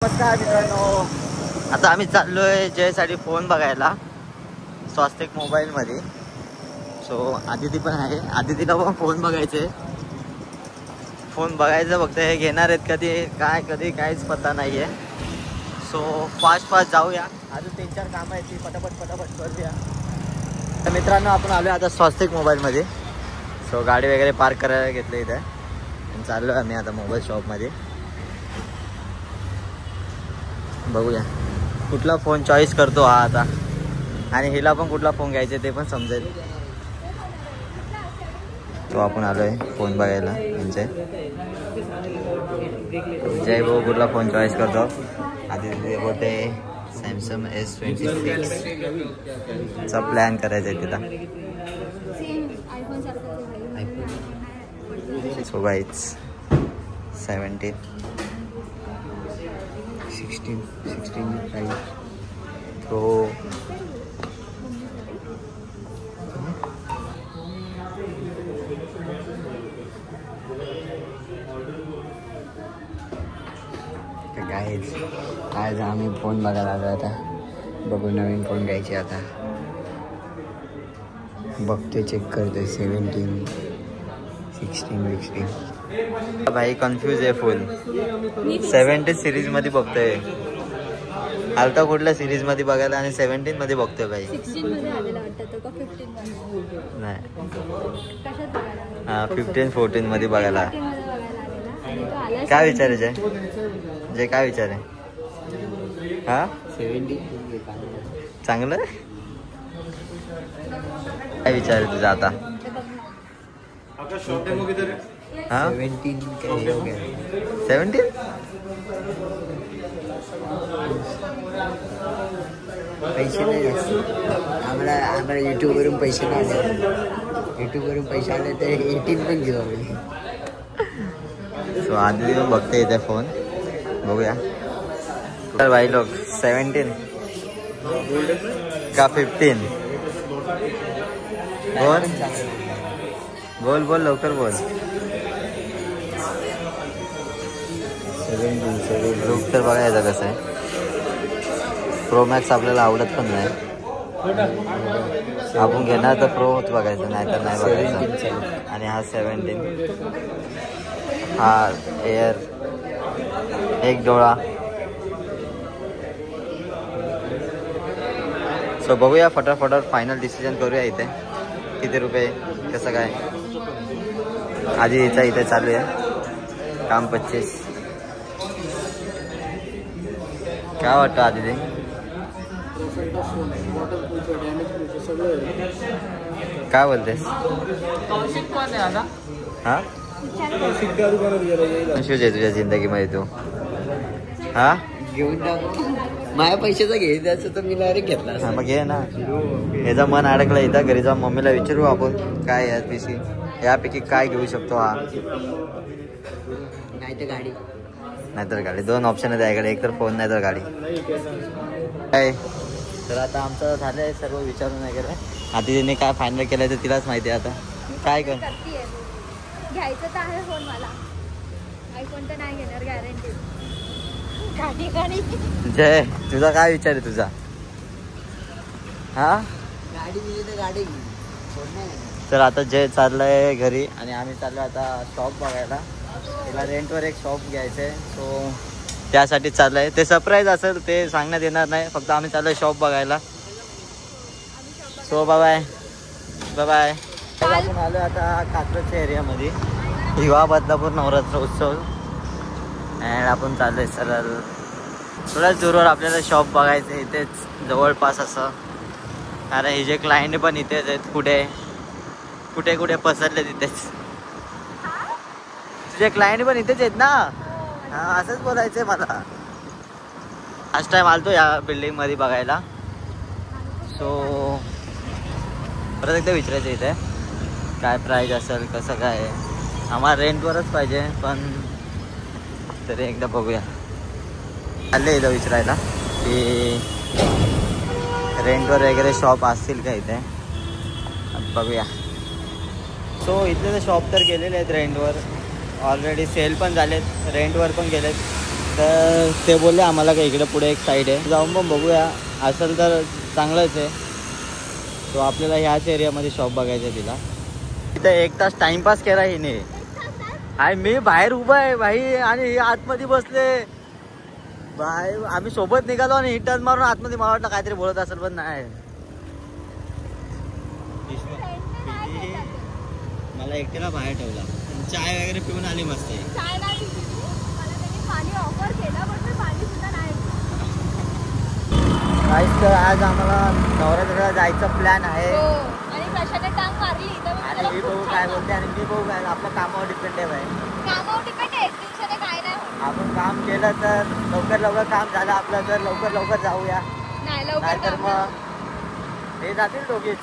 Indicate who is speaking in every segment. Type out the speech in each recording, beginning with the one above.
Speaker 1: नमस्कार मित्रांनो, आता आम्ही चाललोय जयसाठी फोन बघायला स्वस्तिक मोबाईल मध्ये. सो आदिती पण आहे, आदितीला पण फोन बघायचे. फोन बघायचं फक्त हे घेणार आहेत कधी काहीच पत्ता नाहीये. सो फास्ट जाऊया, अजून 3-4 कामं आहेत ती पटापट करूया. तर मित्रांनो आपण आलोय आता स्वस्तिक मोबाईल मध्ये. सो गाडी वगैरे पार्क करायला घेतली इथे आणि चाललोय आम्ही आता मोबाईल शॉपमध्ये. बघूया कुठला फोन चॉईस करतो हा आता, आणि हिला पण कुठला फोन घ्यायचा ते पण समजेल. तो आपण आलोय फोन बघायला. म्हणजे जय भाऊ कुठला फोन चॉईस करतो. आधी बोलते सॅमसंग S26 चा प्लॅन करायचा आहे तिला. सो गाईज 16 प्राइस तो आज आम्ही फोन बघायला आलो. आता बघू नवीन फोन घ्यायचे. आता बघते, चेक करते 17, 16. भाई कन्फ्यूज आहे फुल. 17 सिरीज मध्ये बघतोय, आलता कुठल्या सिरीज मध्ये बघायला आणि 17 मध्ये बघतोय भाई.
Speaker 2: 16 मध्ये आलेला वाटतं तो का 15 मध्ये?
Speaker 1: नाही,
Speaker 2: कशात बघायला?
Speaker 1: हां 15-14 मध्ये बघायला.
Speaker 2: 15 मध्ये बघायला आलेला आणि तो आला.
Speaker 1: काय विचार आहे जे काय विचार आहे? हा
Speaker 2: 17
Speaker 1: चांगलं काय विचार आहे तुझा आता? हाँ 17
Speaker 2: पैसे नाही आम्हाला यूट्यूबवरून पैसे नाही आले. यूट्यूबवरून पैसे आले तर 18 पण घेऊ आम्ही.
Speaker 1: सो आधी बघते इथे फोन, बघूया. तर भाई लोक 17 का 15? बोल लवकर बोल. 17 लुक तर बघायचा कसं आहे. प्रो मॅक्स आपल्याला आवडत पण नाही. आपण घेणार तर प्रोच बघायचं, नाही तर नाही बघायचं. आणि हा 17, हा एअर, एक डोळा. सो बघूया फटाफट फायनल डिसिजन करूया. इथे किती रुपये कसं काय. आधी याचा इथे चालू आहे काम 25. काय वाटतं आधी ते? काय बोलतेस? हा कन्फ्यूज आहे तुझ्या जिंदगीमध्ये तू. हा
Speaker 2: घेऊन माझ्या पैशाचा घे त्याचं तर मी डायरेक्ट घेतला.
Speaker 1: हा मग घे ना. याचं मन अडकलं इथं. घरी जाऊन मम्मीला विचारू आपण काय यापैकी काय घेऊ शकतो. हा नाहीतर गाडी. 2 ऑप्शन आहेत याकडे, एक तर फोन नाही तर गाडी. काय तर आता आमचं झालं आहे सर्व विचारून वगैरे. आधी तिने काय फायनल केलं तर तिलाच माहिती आहे. आता काय कर
Speaker 2: घ्यायचं तर आहे फोन मला. आयफोन तर नाही घेणार गॅरंटी.
Speaker 1: जय तुझा काय विचार आहे तुझा? हा
Speaker 2: गाडी दिली तर गाडी घे, फोन नाही.
Speaker 1: तर आता जय चाललंय घरी आणि आम्ही चाललो आता शॉप बघायला. तिला रेंटवर एक शॉप घ्यायचं आहे. सो त्यासाठी चाललंय. ते सरप्राईज असेल, ते सांगण्यात येणार नाही. फक्त आम्ही चाललोय शॉप बघायला. So bye. आपण आलो आता कात्रजच्या एरियामध्ये. युवा बदलापूर नवरात्र उत्सव. अँड आपण चाललोय सरळ थोड्याच दूरवर आपल्याला शॉप बघायचं आहे इथेच जवळपास असं. कारण हे जे क्लायंट पण इथेच आहेत. कुठे पसरले तिथेच. तुझे क्लायंट पण इथेच आहेत ना? हां असंच बोलायचं आहे मला. फर्स्ट टाइम आलतो या बिल्डिंगमध्ये बघायला. सो परत एकदा विचारायचं इथे काय प्राईज असेल कसं काय. आम्हाला रेंटवरच पाहिजे, पण तरी एकदा बघूया. आले इथं विचारायला की रेंटवर वगैरे शॉप असतील का इथे. बघूया. सो इथले तर शॉप तर गेलेले आहेत रेंटवर. ऑलरेडी सेल पण झालेत, रेंटवर पण गेलेत. तर ते बोलले आम्हाला का इकडे पुढे एक साईड आहे, जाऊन पण बघूया, असेल तर चांगलंच आहे. तो आपल्याला ह्याच एरियामध्ये शॉप बघायचं आहे तिला. इथं 1 तास टाइमपास केला हिने. आणि मी बाहेर उभा आहे भाई आणि हे आतमध्ये बसले. बाहेर आम्ही सोबत निघालो आणि हिटर्न मारून आतमध्ये मला वाटलं काहीतरी बोलत असेल, पण नाही. मला एकट्याला बाहेर ठेवला, चाय वगैरे पिऊन आली मस्त. तर आज आम्हाला नवरात्राला जायचं प्लॅन आहे.
Speaker 3: आणि प्रशाने टांग मारली
Speaker 1: आणि मी बघू काय बोलते आणि मी बघू काय, आपलं कामावर डिपेंड आहे.
Speaker 3: कामावर डिपेंड आहे, एक दिवसाने काय नाही होत.
Speaker 1: आपण काम केलं तर लवकर काम झालं आपलं तर लवकर जाऊया,
Speaker 3: नाही
Speaker 1: नाहीतर मग हे जातील दोघीच.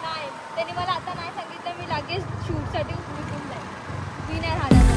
Speaker 3: नाही, त्यांनी मला आता नाही सांगितलं, मी लगेच शूटसाठी निघून जाईल. मी नाही राहणार.